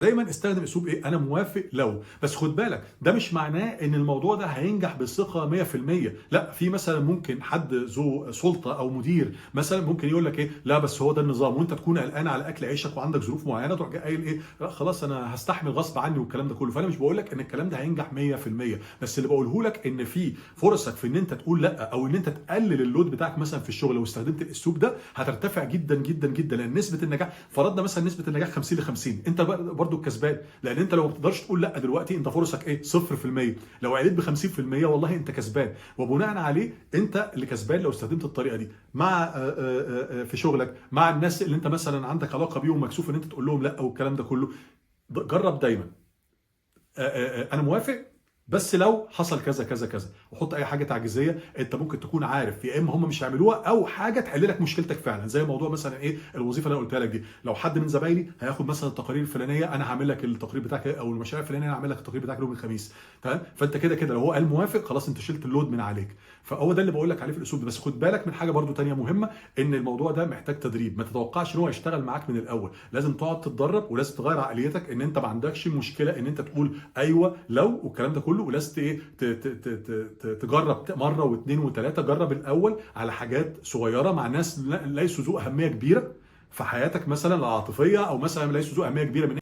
دايما استخدم اسلوب ايه، انا موافق لو. بس خد بالك ده مش معناه ان الموضوع ده هينجح بثقه 100%. لا، في مثلا ممكن حد ذو سلطه او مدير مثلا ممكن يقول لك ايه، لا بس هو ده النظام، وانت تكون قلقان على اكل عيشك وعندك ظروف معينه، تروح جاي قايل ايه، لا خلاص انا هستحمل غصب عني والكلام ده كله. فانا مش بقول لك ان الكلام ده هينجح 100%، بس اللي بقوله لك ان في فرصك في ان انت تقول لا، او ان انت تقلل اللود بتاعك مثلا في الشغل لو استخدمت الاسلوب ده هترتفع جدا جدا جدا. لان نسبه النجاح، فرضنا مثلا نسبه النجاح 50 ل 50، انت برضو الكسبان. لان انت لو ما بتقدرش تقول لا دلوقتي، انت فرصك ايه، 0%. لو عليت ب 50% والله انت كسبان، وبناء عليه انت اللي كسبان لو استخدمت الطريقه دي مع في شغلك مع الناس اللي انت مثلا عندك علاقه بيهم، مكسوف ان انت تقول لهم لا والكلام ده كله. جرب دايما انا موافق بس لو حصل كذا كذا كذا، وحط اي حاجه تعجيزيه انت ممكن تكون عارف يا اما هم مش هيعملوها او حاجه تحل لك مشكلتك فعلا. زي موضوع مثلا ايه، الوظيفه اللي انا قلتها لك دي، لو حد من زمايلي هياخد مثلا التقارير الفلانيه، انا هعمل لك التقرير بتاعك، او المشاريع الفلانيه انا هعمل لك التقرير بتاعك يوم الخميس. تمام، فانت كده كده لو هو قال موافق خلاص انت شلت اللود من عليك. فهو ده اللي بقول لك عليه في الاسلوب ده. بس خد بالك من حاجه برضو تانية مهمه، ان الموضوع ده محتاج تدريب. ما تتوقعش ان هو يشتغل معاك من الاول، لازم تقعد تتدرب، ولازم تغير عقليتك ان انت ما عندكش مشكله ان انت تقول ايوه لو والكلام ده كله. ولازم ايه تجرب مره واثنين وثلاثه. جرب الاول على حاجات صغيره مع ناس ليسوا ذو اهميه كبيره في حياتك مثلا العاطفيه، او مثلا ليسوا ذو اهميه كبيره من